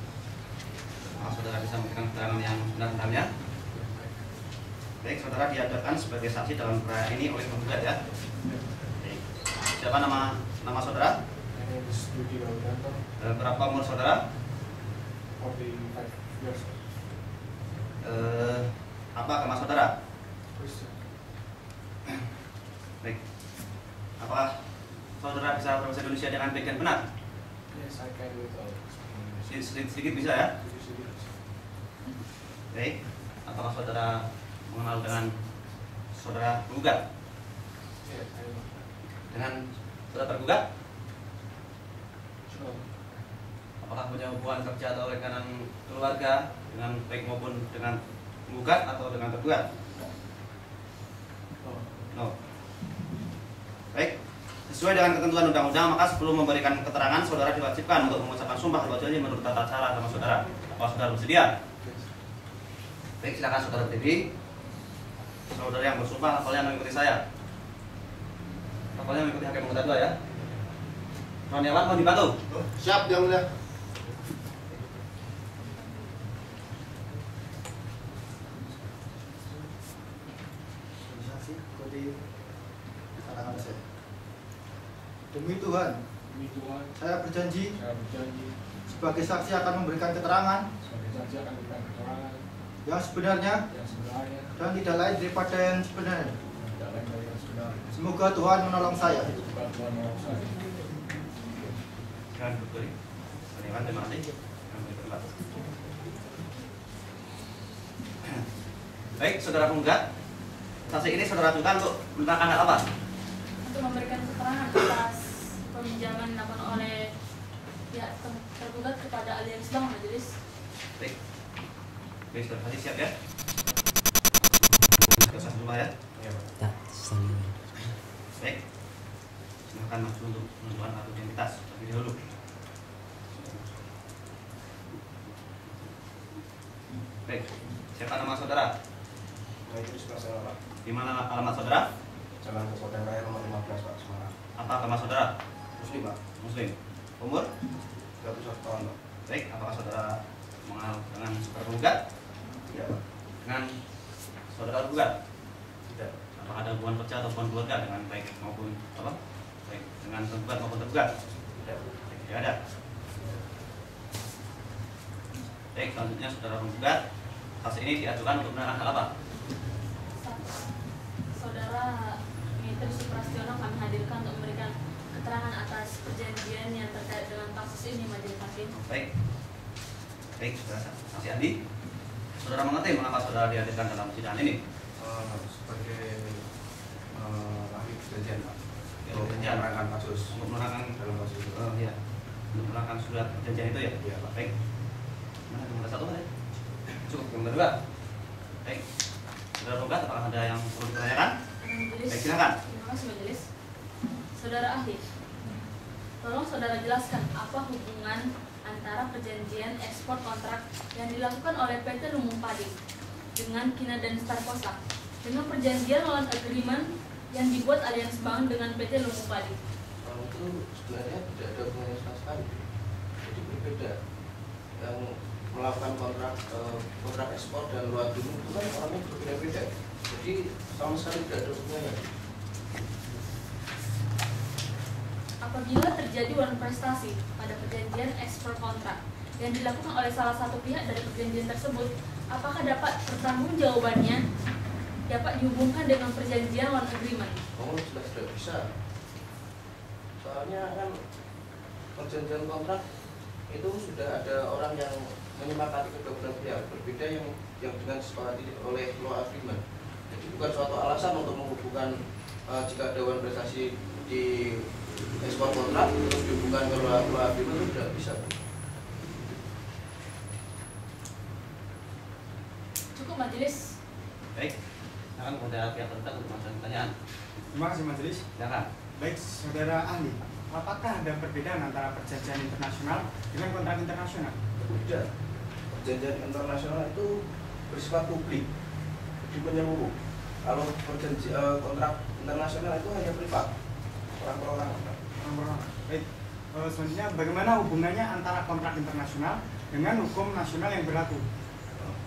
Apakah saudara bisa memberikan keterangan yang benar-benarnya? Baik, saudara dihadapkan sebagai saksi dalam perkara ini oleh penggugat ya. Baik. Siapa nama saudara? Dwiki Garudanto. Dan berapa umur saudara? 45 years. Apa agama saudara? Christian. Baik. Apakah saudara bisa berbahasa Indonesia dengan baik dan benar? Yes, I can do it. Sedikit bisa ya? Baik. Apakah saudara mengenal dengan saudara tergugat? Yes, I know. Dengan saudara tergugat? Sure. Apakah telah punya hubungan kerja atau rekanan keluarga dengan baik maupun dengan penggugat atau dengan tergugat? No. Baik. Sesuai dengan ketentuan undang-undang, maka sebelum memberikan keterangan, saudara diwajibkan untuk mengucapkan sumpah dua kali menurut tata cara sama saudara. Apakah saudara bersedia? Baik, silakan saudara berdiri. Saudara yang bersumpah, kalian mengikuti saya. Kalian mengikuti hakim anggota 2 ya. Roniawan mau dibantu? Siap, Yang Mulia. Demi Tuhan, saya berjanji sebagai saksi akan memberikan keterangan yang sebenarnya dan tidak lain daripada yang sebenarnya. Semoga Tuhan menolong saya. Terima kasih. Baik, saudara penggugat, saksi ini saudara tuntut untuk menerangkan hal apa? Untuk memberikan keterangan atas peminjaman dilakukan oleh pihak tergugat kepada Allianz Bank, Majelis. Baik. Baik, saudara siap ya? Kita dulu ya. Baik. Silakan maju untuk menentukan kartu identitas terlebih dahulu. Baik. Siapa nama saudara? Di mana alamat saudara? Jalan Kesodan Raya nomor 15 Pak, Semarang. Apa agama saudara? Muslim Pak. Muslim. Umur? 31 tahun Pak. Baik, apakah saudara mengenal dengan saudara penggugat? Iya Pak. Dengan saudara penggugat? Tidak. Apakah ada hubungan kerja atau hubungan keluarga dengan baik maupun apa? Baik dengan penggugat maupun tergugat? Tidak. Tidak ada. Baik, selanjutnya saudara penggugat, kasus ini diajukan untuk menerangkan hal apa? Saudara Mitri Suprastiono kami hadirkan untuk memberikan keterangan atas perjanjian yang terkait dengan kasus ini, Majelis Hakim. Baik. Baik, saudara saksi Andi. Saudara mengerti mengapa saudara dihadirkan dalam sidang ini? Sebagai ahli perjanjian Pak. Untuk menerangkan kasus. Untuk menerangkan dalam kasus itu. Iya. Untuk menerangkan surat perjanjian itu ya? Iya Pak. Baik. Mana nomor 1 ya? Cukup nomor 2. Baik. Saudara penggugat, apakah ada yang perlu ditanyakan? Majelis. Baik, silakan. Terima kasih Majelis. Saudara ahli, tolong saudara jelaskan apa hubungan antara perjanjian ekspor kontrak yang dilakukan oleh PT Lumbung Padi dengan Kina dan Starkosa dengan perjanjian loan agreement yang dibuat Allianz Bank dengan PT Lumbung Padi. Kalau itu sebenarnya tidak ada hubungannya sama sekali, jadi berbeda. Yang melakukan kontrak ekspor dan luar negeri itu kan orangnya berbeda-beda, jadi sama sekali tidak ada hubungannya. Apabila terjadi wan prestasi pada perjanjian ekspor kontrak yang dilakukan oleh salah satu pihak dari perjanjian tersebut, apakah dapat pertanggungjawabannya dapat dihubungkan dengan perjanjian loan agreement? Oh, jelas tidak bisa. Soalnya kan perjanjian kontrak itu sudah ada orang yang menyepakati kedua belah pihak, berbeda yang dengan disepakati oleh law agreement. Jadi bukan suatu alasan untuk menghubungkan jika ada wan prestasi di ekspor kontrak terus dihubungkan ke law agreement itu tidak bisa. Cukup Majelis. Baik. Silakan kepada pihak tergugat untuk mengajukan pertanyaan. Terima kasih Majelis. Silakan. Baik, saudara ahli, apakah ada perbedaan antara perjanjian internasional dengan kontrak internasional? Berbeda. Perjanjian internasional itu bersifat publik, jadi menyeluruh. Kalau kontrak internasional itu hanya privat, orang per orang. Baik, selanjutnya bagaimana hubungannya antara kontrak internasional dengan hukum nasional yang berlaku?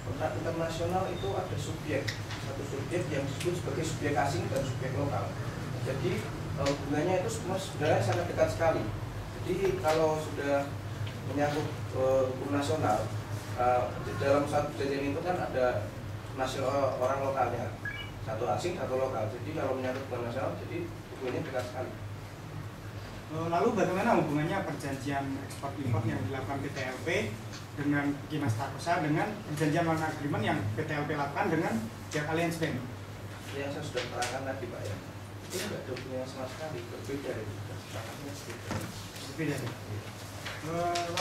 Kontrak internasional itu ada subjek, satu subjek yang disebut sebagai subjek asing dan subjek lokal. Jadi hubungannya itu semua sebenarnya sangat dekat sekali. Jadi kalau sudah menyangkut hukum nasional, dalam satu perjanjian itu kan ada nasional orang lokalnya, satu asing, satu lokal. Jadi kalau menyangkut hukum nasional, jadi hubungannya dekat sekali. Lalu bagaimana hubungannya perjanjian ekspor impor yang dilakukan PT LP dengan Kina Starkosa dengan perjanjian loan agreement yang PT LP lakukan dengan pihak Allianz Bank? Yang saya sudah terangkan tadi Pak ya, itu tidak ada hubungannya sama sekali, berbeda itu. Berbeda.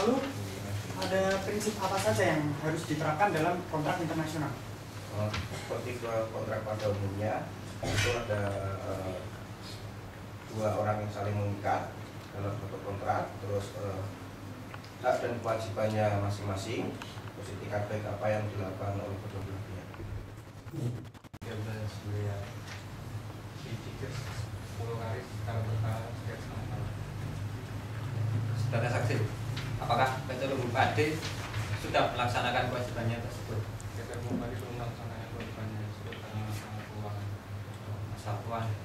Lalu ada prinsip apa saja yang harus diterapkan dalam kontrak internasional? Seperti kontrak pada umumnya itu ada dua orang yang saling mengikat dalam suatu kontrak, terus hak dan kewajibannya masing-masing, terus itikat baik apa yang dilakukan oleh kedua belah pihak. Saudara saksi, apakah PT Lumbung Padi sudah melaksanakan kewajibannya tersebut? PT Lumbung Padi belum melaksanakan kewajibannya tersebut karena masalah keuangan. Masalah keuangan.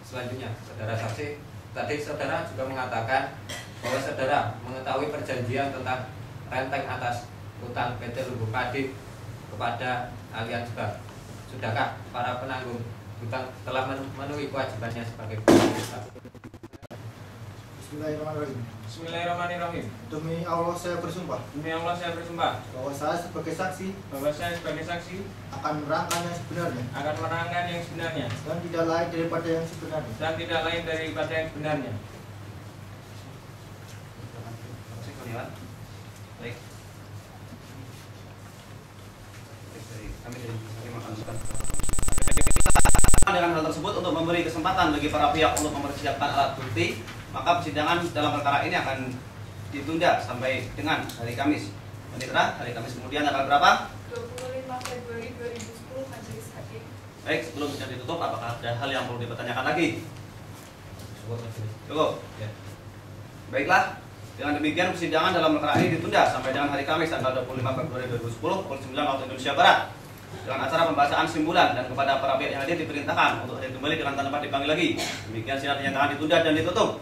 Selanjutnya, saudara saksi, tadi saudara juga mengatakan bahwa saudara mengetahui perjanjian tentang renteng atas utang PT Lumbung Padi kepada Allianz Bank. Sudahkah para penanggung hutang telah memenuhi kewajibannya sebagai penanggung? Bismillahirrahmanirrahim. Bismillahirrahmanirrahim. Demi Allah saya bersumpah Demi Allah saya bersumpah bahwa saya sebagai saksi akan menerangkan yang sebenarnya dan tidak lain daripada yang sebenarnya. Baik. Dengan hal tersebut untuk memberi kesempatan bagi para pihak untuk mempersiapkan alat bukti, maka persidangan dalam perkara ini akan ditunda sampai dengan hari Kamis. Penitra, hari Kamis kemudian tanggal berapa? 25 Februari 2010 Majelis Hakim. Baik, sebelum sidang ditutup, apakah ada hal yang perlu dipertanyakan lagi? Cukup. Ya. Baiklah, dengan demikian persidangan dalam perkara ini ditunda sampai dengan hari Kamis tanggal 25 Februari 2010 pukul 9 waktu Indonesia Barat. Dengan acara pembacaan simpulan dan kepada para pihak yang hadir diperintahkan untuk hadir kembali dengan tanpa dipanggil lagi. Demikian sidang dinyatakan ditunda dan ditutup.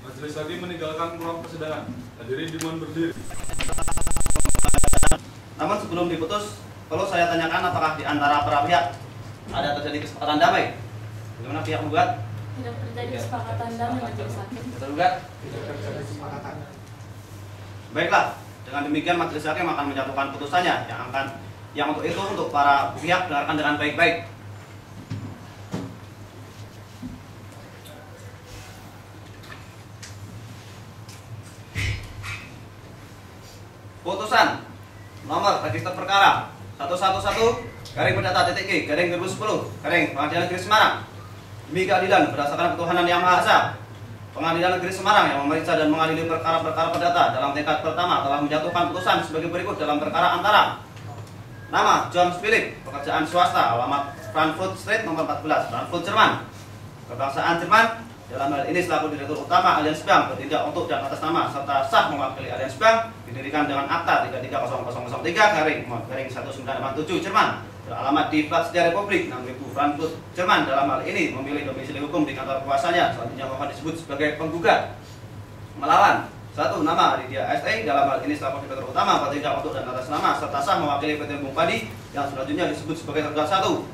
Majelis Hakim meninggalkan ruang persidangan. Hadirin dimohon berdiri. Namun sebelum diputus, perlu saya tanyakan apakah di antara para pihak ada terjadi kesepakatan damai? Bagaimana pihak menggugat? Tidak terjadi kesepakatan damai Majelis Hakim. Tergugat? Tidak terjadi kesepakatan. Baiklah, dengan demikian Majelis Hakim akan menjatuhkan putusannya yang untuk itu untuk para pihak dengarkan dengan baik-baik. Putusan nomor register perkara 111/Perdata.G/2010 Pengadilan Negeri Semarang demi keadilan berdasarkan ketuhanan yang Maha Esa. Pengadilan Negeri Semarang yang memeriksa dan mengadili perkara-perkara perdata dalam tingkat pertama telah menjatuhkan putusan sebagai berikut dalam perkara antara nama John Philip, pekerjaan swasta, alamat Frankfurt Street nomor 14, Frankfurt, Jerman, kebangsaan Jerman. Dalam hal ini selaku Direktur Utama Allianz Bank bertindak untuk dan atas nama serta sah mewakili Allianz Bank didirikan dengan akta 330003-1987 Jerman beralamat di Platzdia Republik 6000 Frankfurt Jerman. Dalam hal ini memilih domisili hukum di kantor kuasanya. Selanjutnya mohon disebut sebagai penggugat melawan 1. Nama Lydia SE, dalam hal ini selaku Direktur Utama bertindak untuk dan atas nama serta sah mewakili PT Lumbung Padi yang selanjutnya disebut sebagai tergugat 1.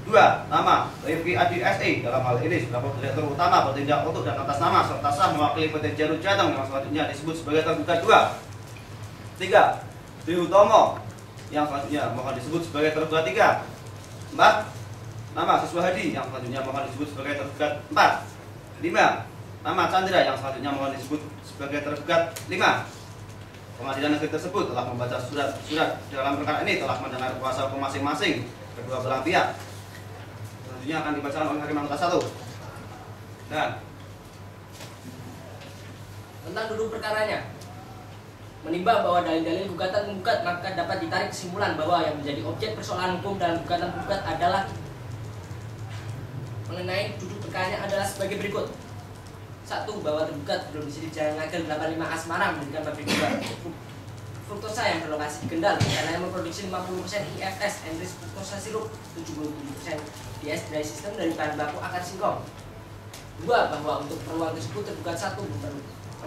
2. Nama Rifki Adi SE, dalam hal ini selaku Direktur Utama bertindak untuk dan atas nama serta sah mewakili PT Jaru Jateng yang selanjutnya disebut sebagai tergugat 2. 3. Dwi Hutomo yang selanjutnya mohon disebut sebagai tergugat 3. 4. Nama Siswa Hadi yang selanjutnya mohon disebut sebagai tergugat 4. 5. Nama Chandra yang selanjutnya mohon disebut sebagai tergugat 5. Pengadilan negeri tersebut telah membaca surat dalam perkara ini telah mendengar kuasa hukum masing-masing kedua belah pihak. Selanjutnya akan dibacakan oleh Hakim Anggota 1. Dan tentang duduk perkaranya, menimbang bahwa dalil-dalil gugatan penggugat maka dapat ditarik kesimpulan bahwa yang menjadi objek persoalan hukum dalam gugatan penggugat adalah mengenai duduk perkaranya adalah sebagai berikut. 1. Bahwa tergugat berdomisili Jalan Ngagel 85A Semarang mendirikan pabrik gula fruktosa yang berlokasi di Kendal karena yang memproduksi 50% IFS Enrich fruktosa sirup, 77% DS dry system dari bahan baku akar singkong. 2. Bahwa untuk keperluan tersebut tergugat 1.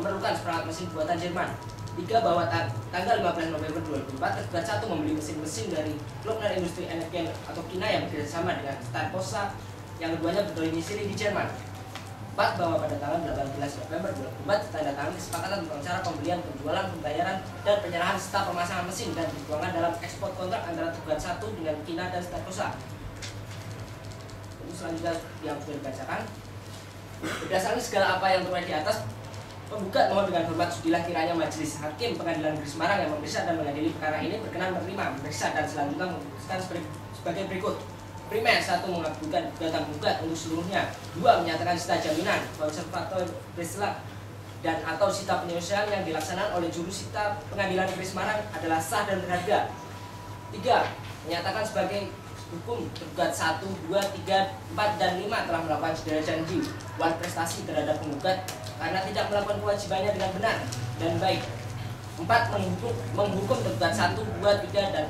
Memerlukan seperangkat mesin buatan Jerman. 3. Bahwa tanggal 15 November 2004 tergugat 1 membeli mesin-mesin dari Glockner Industri Energen atau Kina yang bekerjasama dengan Starposa yang keduanya berdomisili di Jerman. 4. Bahwa pada tanggal 18 November 2004 ditandatangani kesepakatan tentang cara pembelian, penjualan, pembayaran, dan penyerahan serta pemasangan mesin dan dituangkan dalam ekspor kontrak antara tergugat 1 dengan Kina dan Starposa. Selanjutnya yang sudah dibacakan, berdasarkan segala apa yang terkait di atas, Penggugat mohon dengan hormat sudilah kiranya Majelis Hakim Pengadilan Negeri Semarang yang memeriksa dan mengadili perkara ini berkenan menerima, memeriksa dan selanjutnya memutuskan sebagai berikut. Primer, 1. Mengabulkan gugatan penggugat untuk seluruhnya. 2. Menyatakan sita jaminan, konservator peristiwa dan atau sita penyelesaian yang dilaksanakan oleh juru sita Pengadilan Negeri Semarang adalah sah dan berharga. 3. Menyatakan sebagai hukum tergugat 1, 2, 3, 4, dan 5 telah melakukan segala janji wan prestasi terhadap penggugat karena tidak melakukan kewajibannya dengan benar dan baik. 4. Menghukum tergugat 1, 2, 3, dan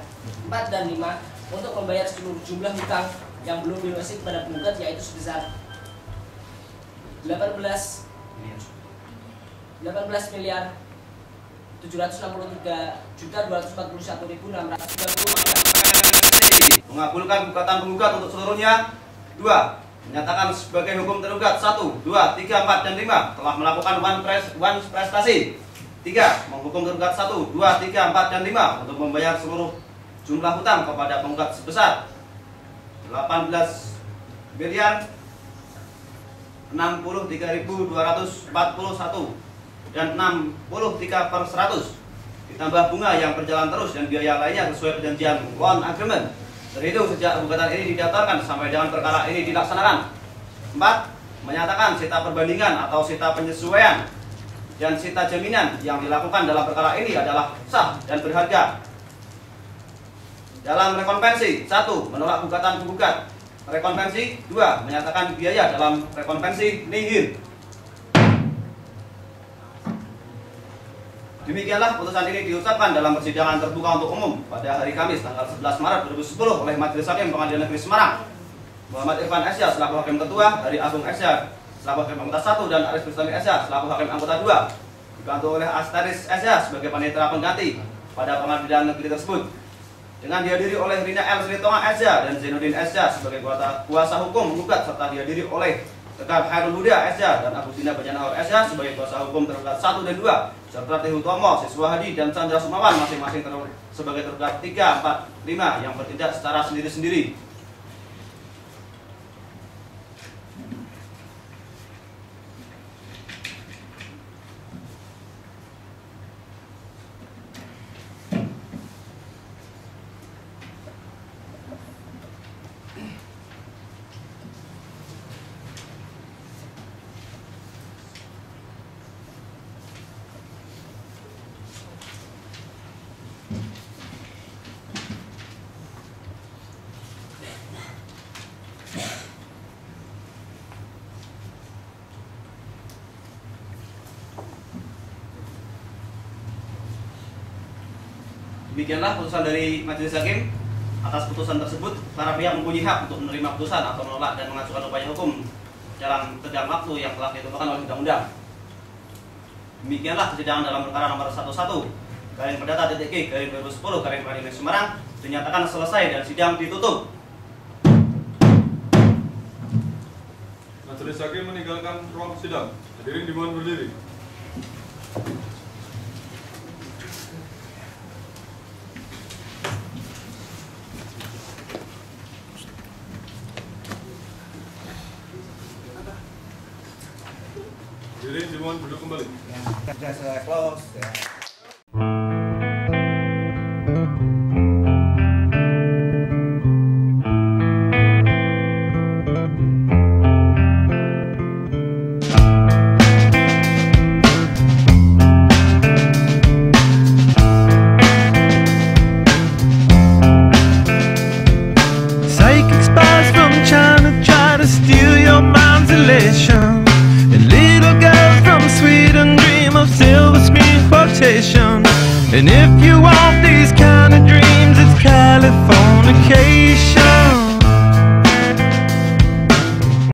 4, dan 5 untuk membayar seluruh jumlah hutang yang belum dilunasi kepada penggugat yaitu sebesar 18 miliar 763.241.630. Mengabulkan gugatan penggugat untuk seluruhnya. 2. Menyatakan sebagai hukum tergugat 1, 2, 3, 4, dan 5 telah melakukan wan prestasi. 3. Menghukum tergugat 1, 2, 3, 4, dan 5 untuk membayar seluruh jumlah hutang kepada penggugat sebesar 18 miliar 63.241 dan 63/100 ditambah bunga yang berjalan terus dan biaya lainnya sesuai perjanjian loan agreement. Dari itu sejak gugatan ini didaftarkan sampai dengan perkara ini dilaksanakan. 4. Menyatakan sita perbandingan atau sita penyesuaian dan sita jaminan yang dilakukan dalam perkara ini adalah sah dan berharga. Dalam rekonvensi, 1. Menolak gugatan penggugat. Rekonvensi. 2. Menyatakan biaya dalam rekonvensi nihil. Demikianlah putusan ini diucapkan dalam persidangan terbuka untuk umum pada hari Kamis tanggal 11 Maret 2010 oleh Majelis Hakim Pengadilan Negeri Semarang. Muhammad Irfan SH selaku Hakim Ketua, Hari Agung SH selaku Hakim Anggota 1 dan Aris Bustami SH selaku Hakim Anggota 2. Dibantu oleh Astaris SH sebagai panitera pengganti pada pengadilan negeri tersebut. Dengan dihadiri oleh Rina L. Silitonga SH dan Zainuddin SH sebagai kuasa hukum penggugat serta dihadiri oleh Tegar Hairul Huda SH dan Agustina Bajanahor SH sebagai kuasa hukum tergugat 1 dan 2 serta Teh Hutomo, Siswa Hadi dan Chandra Sumawan masing-masing sebagai tergugat 3, 4, 5 yang bertindak secara sendiri-sendiri. Demikianlah putusan dari Majelis Hakim. Atas putusan tersebut, para pihak mempunyai hak untuk menerima putusan atau menolak dan mengajukan upaya hukum dalam tenggang waktu yang telah ditentukan oleh undang-undang. Demikianlah persidangan dalam perkara nomor 11/Perdata.K/2010 Semarang dinyatakan selesai dan sidang ditutup. Majelis Hakim meninggalkan ruang sidang. Hadirin dimohon berdiri. Hadirin dimohon duduk kembali. Sudah selesai close. Ya. Psychic spies from China try to steal your mind's elation.